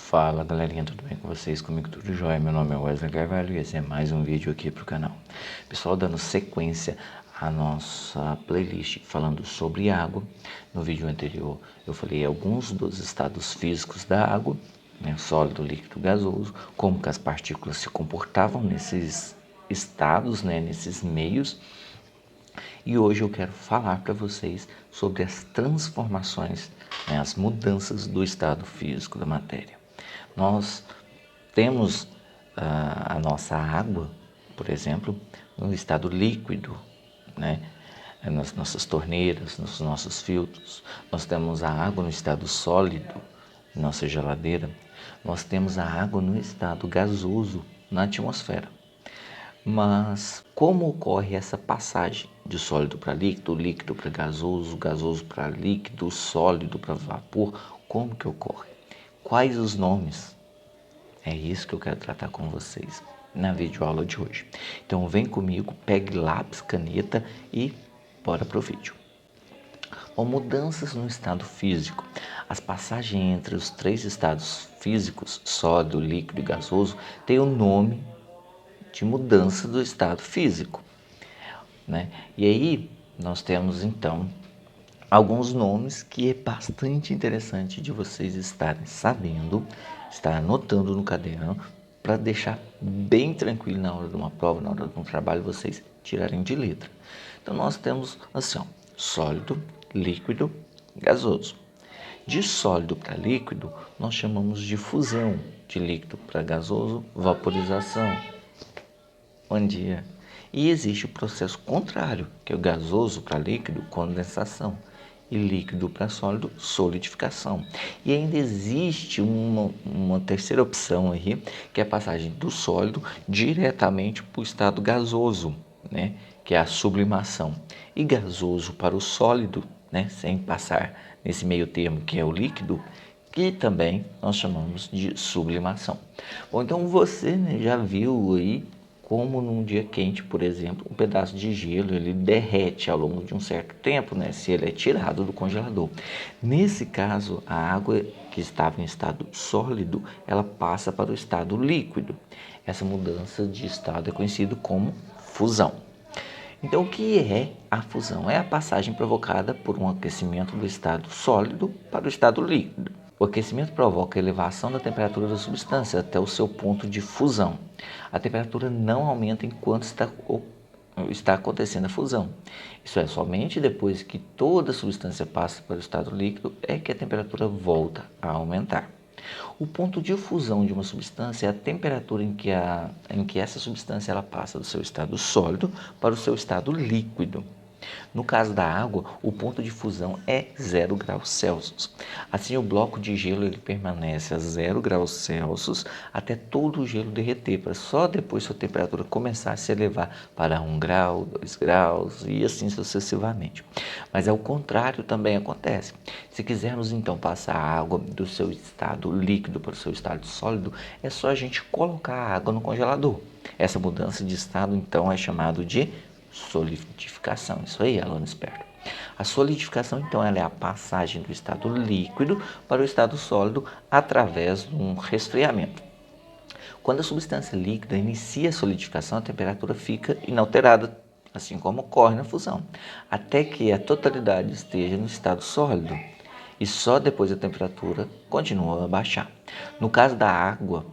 Fala galerinha, tudo bem com vocês? Comigo tudo jóia? Meu nome é Wesley Carvalho e esse é mais um vídeo aqui pro canal. Pessoal, dando sequência à nossa playlist falando sobre água. No vídeo anterior eu falei alguns dos estados físicos da água, né? Sólido, líquido, gasoso, como que as partículas se comportavam nesses estados, né? Nesses meios. E hoje eu quero falar para vocês sobre as transformações, né? As mudanças do estado físico da matéria. Nós temos a nossa água, por exemplo, no estado líquido, né? Nas nossas torneiras, nos nossos filtros. Nós temos a água no estado sólido, nossa geladeira. Nós temos a água no estado gasoso, na atmosfera. Mas como ocorre essa passagem de sólido para líquido, líquido para gasoso, gasoso para líquido, sólido para vapor? Como que ocorre? Quais os nomes? É isso que eu quero tratar com vocês na videoaula de hoje. Então vem comigo, pegue lápis, caneta e bora pro vídeo. Bom, mudanças no estado físico. As passagens entre os três estados físicos, sólido, líquido e gasoso, têm o nome de mudança do estado físico, né? E aí nós temos então alguns nomes que é bastante interessante de vocês estarem sabendo, estar anotando no caderno, para deixar bem tranquilo na hora de uma prova, na hora de um trabalho, vocês tirarem de letra. Então nós temos assim, ó, sólido, líquido, gasoso. De sólido para líquido, nós chamamos de fusão. De líquido para gasoso, vaporização. Bom dia. E existe o processo contrário, que é o gasoso para líquido, condensação, e líquido para sólido, solidificação. E ainda existe uma terceira opção aí, que é a passagem do sólido diretamente para o estado gasoso, né? Que é a sublimação. E gasoso para o sólido, né? Sem passar nesse meio termo, que é o líquido, que também nós chamamos de sublimação. Bom, então você, né, já viu aí como num dia quente, por exemplo, um pedaço de gelo ele derrete ao longo de um certo tempo, né, se ele é tirado do congelador. Nesse caso, a água que estava em estado sólido, ela passa para o estado líquido. Essa mudança de estado é conhecida como fusão. Então, o que é a fusão? É a passagem provocada por um aquecimento do estado sólido para o estado líquido. O aquecimento provoca a elevação da temperatura da substância até o seu ponto de fusão. A temperatura não aumenta enquanto está acontecendo a fusão. Isso é, somente depois que toda a substância passa para o estado líquido é que a temperatura volta a aumentar. O ponto de fusão de uma substância é a temperatura em que essa substância ela passa do seu estado sólido para o seu estado líquido. No caso da água, o ponto de fusão é 0 graus Celsius. Assim, o bloco de gelo ele permanece a 0 graus Celsius até todo o gelo derreter, para só depois sua temperatura começar a se elevar para 1 grau, 2 graus e assim sucessivamente. Mas ao contrário também acontece. Se quisermos então passar a água do seu estado líquido para o seu estado sólido, é só a gente colocar a água no congelador. Essa mudança de estado então é chamado de solidificação. Isso aí, aluno esperto. A solidificação, então, ela é a passagem do estado líquido para o estado sólido através de um resfriamento. Quando a substância líquida inicia a solidificação, a temperatura fica inalterada, assim como ocorre na fusão, até que a totalidade esteja no estado sólido. E só depois a temperatura continua a baixar. No caso da água,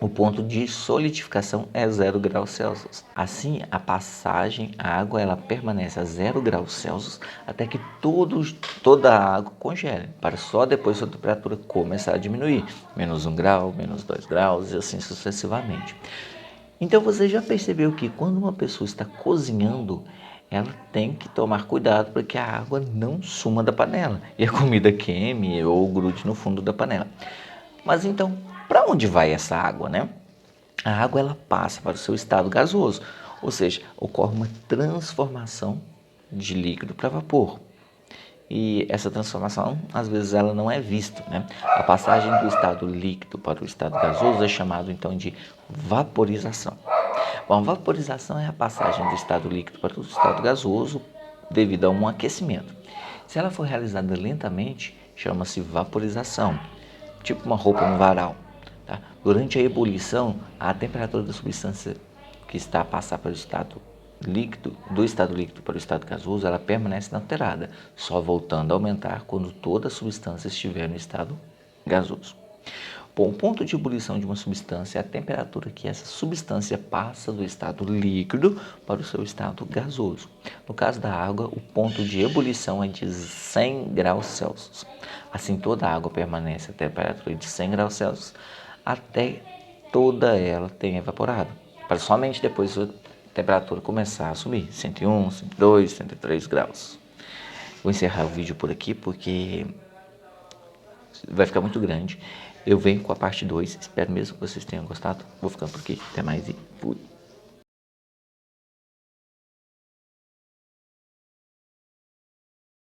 o ponto de solidificação é 0 graus Celsius. Assim, a passagem, a água, ela permanece a 0 graus Celsius até que toda a água congele, para só depois a temperatura começar a diminuir. Menos 1 grau, menos 2 graus e assim sucessivamente. Então você já percebeu que quando uma pessoa está cozinhando, ela tem que tomar cuidado para que a água não suma da panela e a comida queime ou grude no fundo da panela. Mas então, para onde vai essa água, né? A água ela passa para o seu estado gasoso, ou seja, ocorre uma transformação de líquido para vapor. E essa transformação, às vezes, ela não é vista, né? A passagem do estado líquido para o estado gasoso é chamado então de vaporização. Bom, a vaporização é a passagem do estado líquido para o estado gasoso devido a um aquecimento. Se ela for realizada lentamente, chama-se vaporização. tipo uma roupa no varal. Tá? Durante a ebulição, a temperatura da substância que está a passar para o estado líquido, do estado líquido para o estado gasoso, ela permanece inalterada, só voltando a aumentar quando toda a substância estiver no estado gasoso. Bom, o ponto de ebulição de uma substância é a temperatura que essa substância passa do estado líquido para o seu estado gasoso. No caso da água, o ponto de ebulição é de 100 graus Celsius. Assim, toda a água permanece a temperatura de 100 graus Celsius até toda ela tenha evaporado, para somente depois a temperatura começar a subir, 101, 102, 103 graus. Vou encerrar o vídeo por aqui porque vai ficar muito grande. Eu venho com a parte 2, espero mesmo que vocês tenham gostado. Vou ficando por aqui, até mais e fui.